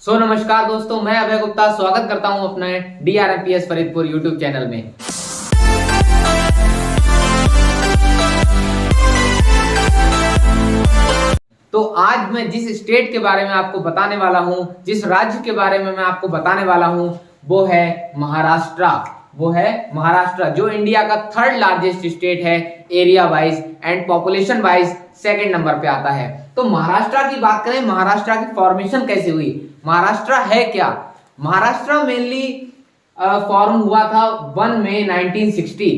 नमस्कार दोस्तों, मैं अभय गुप्ता स्वागत करता हूं अपने DRMPS फरीदपुर यूट्यूब चैनल में। तो आज मैं जिस स्टेट के बारे में आपको बताने वाला हूं, जिस राज्य के बारे में मैं आपको बताने वाला हूं, वो है महाराष्ट्र। जो इंडिया का थर्ड लार्जेस्ट स्टेट है area wise and population wise second number पे आता है। तो महाराष्ट्र की बात करें, महाराष्ट्र की फॉर्मेशन कैसे हुई, महाराष्ट्र है क्या? महाराष्ट्र मेनली फॉर्म हुआ था 1 मई 1960।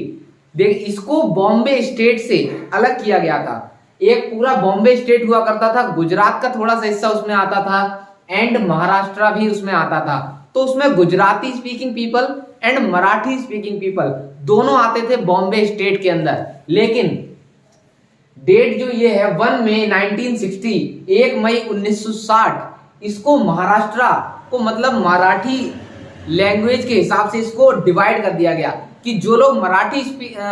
देख, इसको बॉम्बे स्टेट से अलग किया गया था। एक पूरा बॉम्बे स्टेट हुआ करता था, गुजरात का थोड़ा सा हिस्सा उसमें आता था एंड महाराष्ट्र भी उसमें आता था। तो उसमें Gujarati speaking people and Marathi speaking people दोनों आते थे बॉम्बे स्टेट के अंदर। लेकिन डेट जो ये है 1 मई 1960, 1 मई 1960, इसको महाराष्ट्र को मतलब मराठी लैंग्वेज के हिसाब से इसको डिवाइड कर दिया गया कि जो लोग मराठी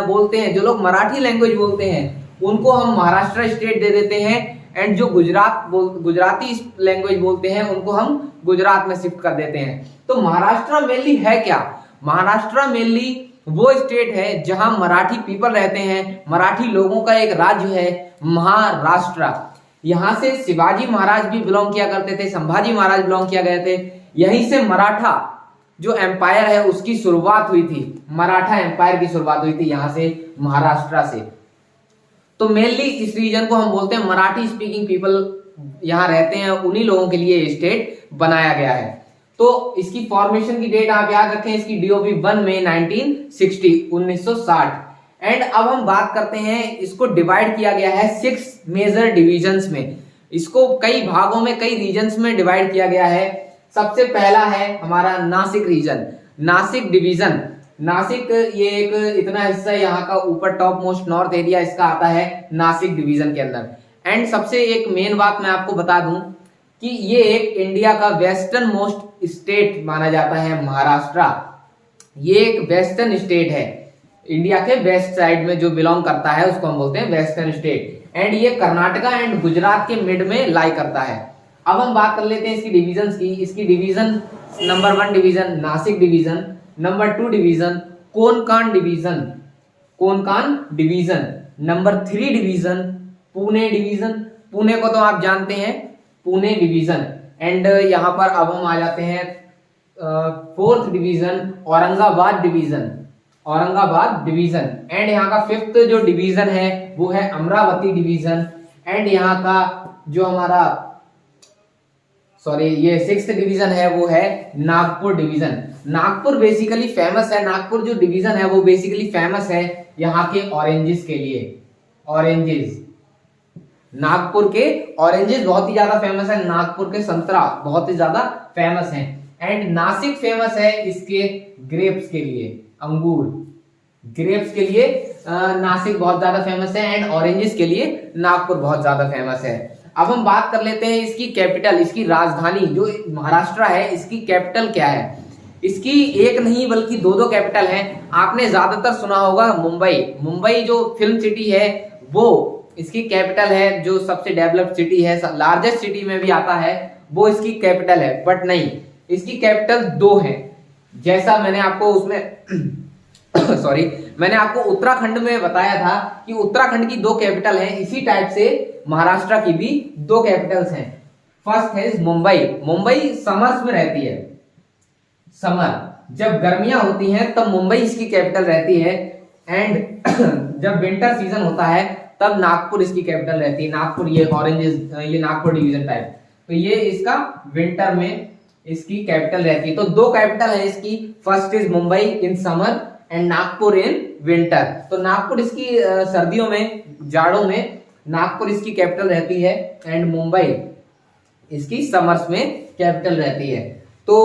बोलते हैं, जो लोग मराठी लैंग्वेज बोलते हैं, उनको हम महाराष्ट्र स्टेट दे देते हैं एंड जो गुजराती लैंग्वेज बोलते हैं उनको हम गुजरात में शिफ्ट कर देते हैं। तो महाराष्ट्र मेनली है क्या? महाराष्ट्र मेनली वो स्टेट है जहां मराठी पीपल रहते हैं, मराठी लोगों का एक राज्य है महाराष्ट्र। यहां से शिवाजी महाराज भी बिलोंग किया करते थे, संभाजी महाराज बिलोंग किया गए थे। यहीं से मराठा जो एम्पायर है उसकी शुरुआत हुई थी, मराठा एम्पायर की शुरुआत हुई थी यहां से, महाराष्ट्र से। तो मेनली इस रीजन को हम बोलते हैं मराठी स्पीकिंग पीपल यहाँ रहते हैं, उन्हीं लोगों के लिए स्टेट बनाया गया है। तो इसकी फॉर्मेशन की डेट आप याद रखें, इसकी डीओपी 1 मई 1960, 1960। एंड अब हम बात करते हैं, इसको डिवाइड किया गया है 6 मेजर डिविजन्स में। इसको कई भागों में, कई रीजन्स में डिवाइड किया गया है। सबसे पहला है हमारा नासिक रीजन, नासिक डिवीजन। नासिक ये एक इतना हिस्सा यहाँ का ऊपर टॉप मोस्ट नॉर्थ एरिया इसका आता है नासिक डिवीजन के अंदर। एंड सबसे एक मेन बात मैं आपको बता दूं कि ये एक इंडिया का वेस्टर्न मोस्ट स्टेट माना जाता है महाराष्ट्र। ये एक वेस्टर्न स्टेट है, इंडिया के वेस्ट साइड में जो बिलोंग करता है उसको हम बोलते हैं वेस्टर्न स्टेट। एंड ये कर्नाटका एंड गुजरात के मिड में लाई करता है। अब हम बात कर लेते हैं इसकी डिविजन की। इसकी division number 1 division Nashik division, number 2 division Konkan division, number 3 division Pune division. Pune को तो आप जानते हैं, पुणे डिवीजन। एंड यहां पर अब हम आ जाते हैं 4th division Aurangabad division. And यहाँ का 5th जो डिवीजन है वो है अमरावती डिवीजन। एंड यहाँ का जो हमारा ये 6th डिवीजन है वो है Nagpur division. Nagpur basically famous है, नागपुर जो डिवीजन है वो बेसिकली फेमस है यहाँ के ऑरेंजेस के लिए। ऑरेंजेस, नागपुर के ऑरेंजेस बहुत ही ज्यादा फेमस है, नागपुर के संतरा बहुत ही ज्यादा फेमस है। एंड नासिक फेमस है इसके ग्रेप्स के लिए, अंगूर, ग्रेप्स के लिए नासिक बहुत ज्यादा फेमस है। एंड ऑरेंजेस के लिए नागपुर बहुत ज्यादा फेमस है। अब हम बात कर लेते हैं इसकी कैपिटल, इसकी राजधानी जो महाराष्ट्र है, इसकी कैपिटल क्या है? इसकी एक नहीं बल्कि 2 कैपिटल हैं। आपने ज्यादातर सुना होगा मुंबई जो फिल्म सिटी है वो इसकी कैपिटल है, जो सबसे डेवलप्ड सिटी है, लार्जेस्ट सिटी में भी आता है, वो इसकी कैपिटल है। बट नहीं, इसकी कैपिटल 2 है। जैसा मैंने आपको उसमें मैंने आपको उत्तराखंड में बताया था कि उत्तराखंड की 2 कैपिटल हैं, इसी टाइप से महाराष्ट्र की भी 2 कैपिटल्स हैं। फर्स्ट है मुंबई समर्स में रहती है। समर जब गर्मियां होती हैं तब मुंबई इसकी कैपिटल रहती है। एंड जब विंटर सीजन होता है तब नागपुर इसकी कैपिटल रहती है। नागपुर, ये ऑरेंजेस, ये नागपुर डिवीजन टाइप, तो ये इसका विंटर में इसकी कैपिटल रहती है। तो 2 कैपिटल है इसकी, first is Mumbai in summer and Nagpur in winter. तो नागपुर इसकी सर्दियों में, जाड़ों में नागपुर इसकी कैपिटल रहती है एंड मुंबई इसकी समर्स में कैपिटल रहती है। तो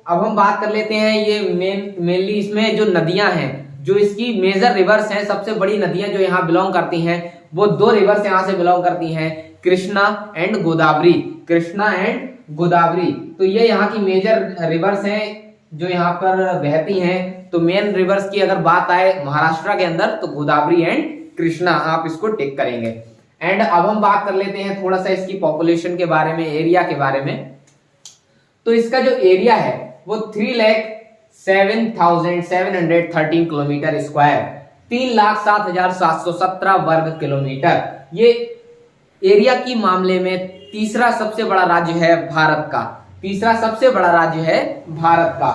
अब हम बात कर लेते हैं, ये मेनली इसमें जो नदियां हैं, जो इसकी मेजर रिवर्स हैं, सबसे बड़ी नदियां जो यहाँ बिलोंग करती हैं वो 2 रिवर्स यहाँ से बिलोंग करती हैं, कृष्णा एंड गोदावरी। तो ये यहाँ की मेजर रिवर्स हैं जो यहाँ पर बहती हैं। तो मेन रिवर्स की अगर बात आए महाराष्ट्र के अंदर तो गोदावरी एंड कृष्णा, आप इसको टिक करेंगे। एंड अब हम बात कर लेते हैं थोड़ा सा इसकी पॉपुलेशन के बारे में, एरिया के बारे में। तो इसका जो एरिया है वो 3,07,713 किलोमीटर स्क्वायर, 3,07,717 वर्ग किलोमीटर। ये एरिया की मामले में तीसरा सबसे बड़ा राज्य है भारत का, तीसरा सबसे बड़ा राज्य है भारत का।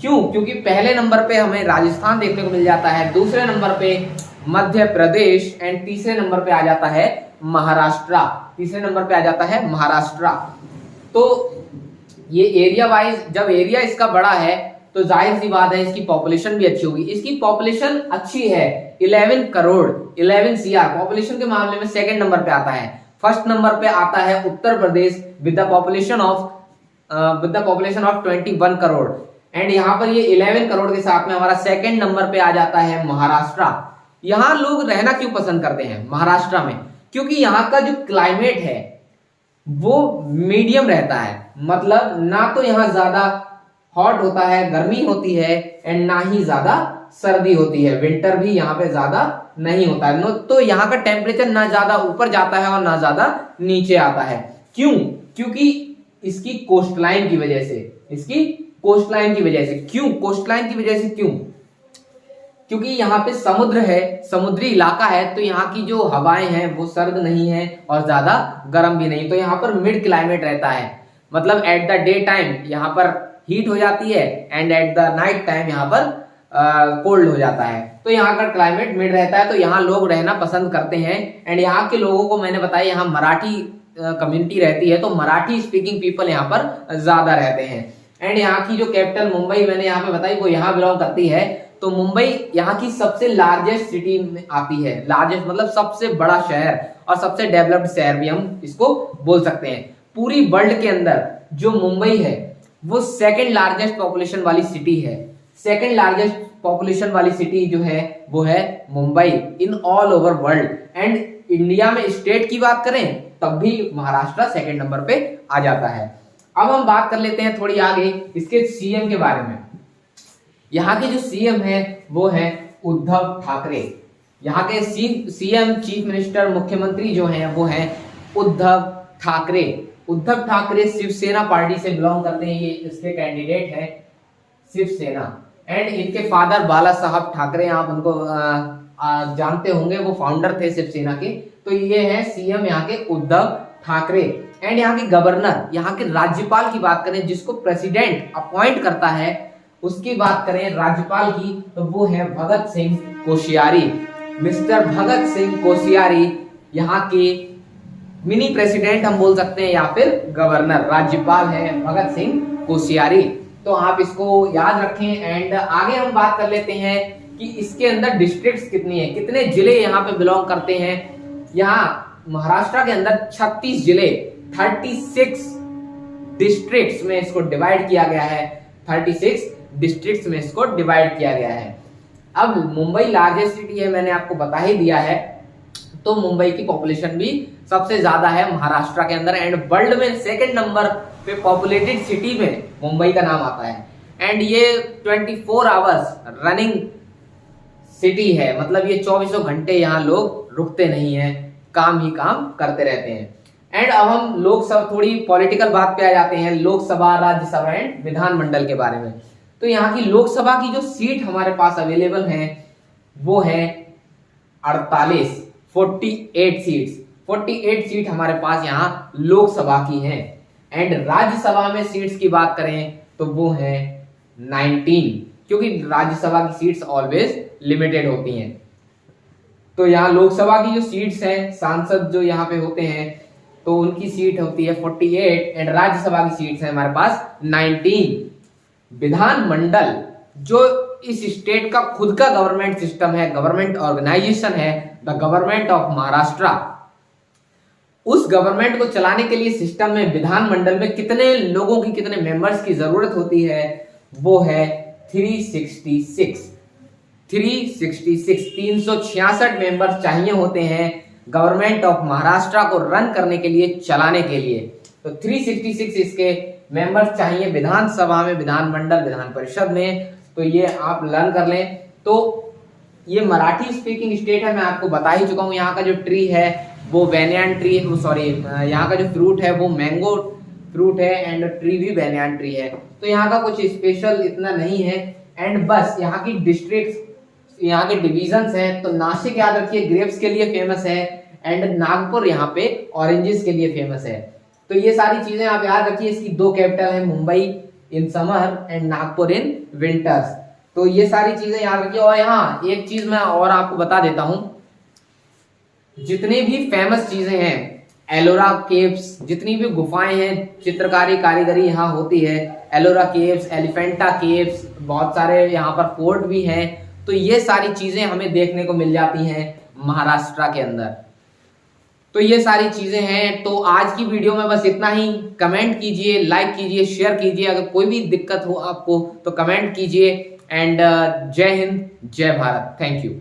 क्यों? क्योंकि पहले नंबर पे हमें राजस्थान देखने को मिल जाता है, दूसरे नंबर पे मध्य प्रदेश एंड तीसरे नंबर पे आ जाता है महाराष्ट्र, तीसरे नंबर पे आ जाता है महाराष्ट्र। तो ये एरिया वाइज, जब एरिया इसका बड़ा है तो जाहिर सी बात है इसकी पॉपुलेशन भी अच्छी होगी। इसकी पॉपुलेशन अच्छी है, 11 करोड़ 11 CR पॉपुलेशन के मामले में सेकंड नंबर पे आता है। फर्स्ट नंबर पे आता है Uttar Pradesh with the population of 21 crore and यहाँ पर ये 11 करोड़ के साथ में हमारा सेकंड नंबर पे आ जाता है महाराष्ट्र। यहाँ लोग रहना क्यों पसंद करते हैं महाराष्ट्र में? क्योंकि यहाँ का जो क्लाइमेट है वो मीडियम रहता है, मतलब ना तो यहाँ ज्यादा हॉट होता है, गर्मी होती है, एंड ना ही ज्यादा सर्दी होती है, विंटर भी यहाँ पे ज्यादा नहीं होता है। तो यहाँ का टेम्परेचर ना ज्यादा ऊपर जाता है और ना ज्यादा नीचे आता है। क्यों? क्योंकि इसकी कोस्टलाइन की वजह से, इसकी कोस्टलाइन की वजह से। क्यों कोस्टलाइन की वजह से? क्यों? क्योंकि यहाँ पे समुद्र है, समुद्री इलाका है, तो यहाँ की जो हवाएं हैं वो सर्द नहीं है और ज्यादा गर्म भी नहीं, तो यहाँ पर मिड क्लाइमेट रहता है। मतलब एट द डे टाइम यहाँ पर हीट हो जाती है and at the night time यहाँ पर कोल्ड हो जाता है। तो यहाँ का क्लाइमेट मिड रहता है, तो यहाँ लोग रहना पसंद करते हैं। एंड यहाँ के लोगों को मैंने बताया यहाँ मराठी कम्युनिटी रहती है, तो मराठी स्पीकिंग पीपल यहाँ पर ज्यादा रहते हैं। एंड यहाँ की जो कैपिटल मुंबई मैंने यहाँ पे बताई वो यहाँ बिलोंग करती है। तो मुंबई यहाँ की सबसे लार्जेस्ट सिटी में आती है, लार्जेस्ट मतलब सबसे बड़ा शहर और सबसे डेवलप्ड शहर भी हम इसको बोल सकते हैं। पूरी वर्ल्ड के अंदर जो मुंबई है वो सेकंड लार्जेस्ट पॉपुलेशन वाली सिटी है। सेकंड लार्जेस्ट पॉपुलेशन वाली सिटी जो है वो है Mumbai in all over world. And India में स्टेट की बात करें तब भी महाराष्ट्र सेकंड नंबर पे आ जाता है। अब हम बात कर लेते हैं थोड़ी आगे इसके सीएम के बारे में। यहाँ के जो सीएम है वो है उद्धव ठाकरे। यहाँ के सीएम चीफ मिनिस्टर मुख्यमंत्री जो हैं वो हैं उद्धव ठाकरे। उद्धव ठाकरे शिवसेना पार्टी से बिलोंग करते हैं, ये इसके कैंडिडेट है शिवसेना। एंड इनके फादर बाला साहब ठाकरे, आप उनको जानते होंगे, वो फाउंडर थे शिवसेना के। तो ये है सीएम यहाँ के उद्धव ठाकरे। एंड यहाँ के गवर्नर, यहाँ के राज्यपाल की बात करें जिसको प्रेसिडेंट अपॉइंट करता है, उसकी बात करें राज्यपाल की तो वो है भगत सिंह कोश्यारी। मिस्टर भगत सिंह कोश्यारी यहाँ के मिनी प्रेसिडेंट हम बोल सकते हैं या फिर गवर्नर। राज्यपाल है भगत सिंह कोश्यारी, तो आप इसको याद रखें। एंड आगे हम बात कर लेते हैं कि इसके अंदर डिस्ट्रिक्ट्स कितनी है, कितने जिले यहाँ पे बिलोंग करते हैं। यहाँ महाराष्ट्र के अंदर 36 जिले 36 डिस्ट्रिक्ट्स में इसको डिवाइड किया गया है, 36 डिस्ट्रिक्ट्स में इसको डिवाइड किया गया है। अब मुंबई लार्जेस्ट सिटी है, मैंने आपको बता ही दिया है, तो मुंबई की पॉपुलेशन भी सबसे ज्यादा है महाराष्ट्र के अंदर। एंड वर्ल्ड में सेकंड नंबर पे पॉपुलेटेड सिटी में मुंबई का नाम आता है। एंड ये 24 आवर्स रनिंग सिटी है, मतलब ये 24 घंटे यहाँ लोग रुकते नहीं हैं, काम ही काम करते रहते हैं। एंड अब हम लोकसभा, थोड़ी पॉलिटिकल बात पे आ जाते हैं, लोकसभा, राज्यसभा एंड विधानमंडल के बारे में। तो यहाँ की लोकसभा की जो सीट हमारे पास अवेलेबल है वो है 48 सीट्स। 48 सीट हमारे पास यहाँ लोकसभा की हैं। एंड राज्यसभा में सीट्स की बात करें तो वो है 19, क्योंकि राज्यसभा की सीट्स ऑलवेज लिमिटेड होती हैं। तो यहाँ लोकसभा की जो सीट्स हैं, सांसद जो यहाँ पे होते हैं, तो उनकी सीट होती है 48 एंड राज्यसभा की सीट्स हैं हमारे पास 19। विधानमंडल जो इस स्टेट का खुद का गवर्नमेंट सिस्टम है, गवर्नमेंट ऑर्गेनाइजेशन है, द गवर्नमेंट ऑफ महाराष्ट्र, उस गवर्नमेंट को चलाने के लिए सिस्टम में विधानमंडल में कितने लोगों की, कितने मेंबर्स की जरूरत होती है, वो है 366 366 मेंबर्स चाहिए होते हैं गवर्नमेंट ऑफ महाराष्ट्र को रन करने के लिए, चलाने के लिए। तो 366 इसके मेंबर्स चाहिए विधानसभा में, विधानमंडल, विधान परिषद में। तो ये आप लर्न कर लें। तो ये मराठी स्पीकिंग स्टेट है, मैं आपको बता ही चुका हूँ। यहाँ का जो ट्री है वो वैनियन ट्री, सॉरी, यहाँ का जो फ्रूट है वो मैंगो फ्रूट है एंड ट्री भी बैनियान ट्री है। तो यहाँ का कुछ स्पेशल इतना नहीं है। एंड बस यहाँ की डिस्ट्रिक्ट, यहाँ के डिविजन्स हैं, तो नासिक याद रखिए ग्रेप्स के लिए फेमस है एंड नागपुर यहाँ पे ऑरेंजेस के लिए फेमस है। तो ये सारी चीजें आप याद रखिए। इसकी दो कैपिटल है, Mumbai in summer and Nagpur in winters. तो ये सारी चीजें याद रखिए। और यहाँ एक चीज मैं और आपको बता देता हूं, जितनी भी फेमस चीजें हैं, एलोरा केव्स, जितनी भी गुफाएं हैं, चित्रकारी कारीगरी यहाँ होती है, एलोरा केव्स, एलिफेंटा केव्स, बहुत सारे यहाँ पर फोर्ट भी हैं। तो ये सारी चीजें हमें देखने को मिल जाती हैं महाराष्ट्र के अंदर। तो ये सारी चीजें हैं। तो आज की वीडियो में बस इतना ही। कमेंट कीजिए, लाइक कीजिए, शेयर कीजिए। अगर कोई भी दिक्कत हो आपको तो कमेंट कीजिए। एंड जय हिंद, जय भारत। Thank you.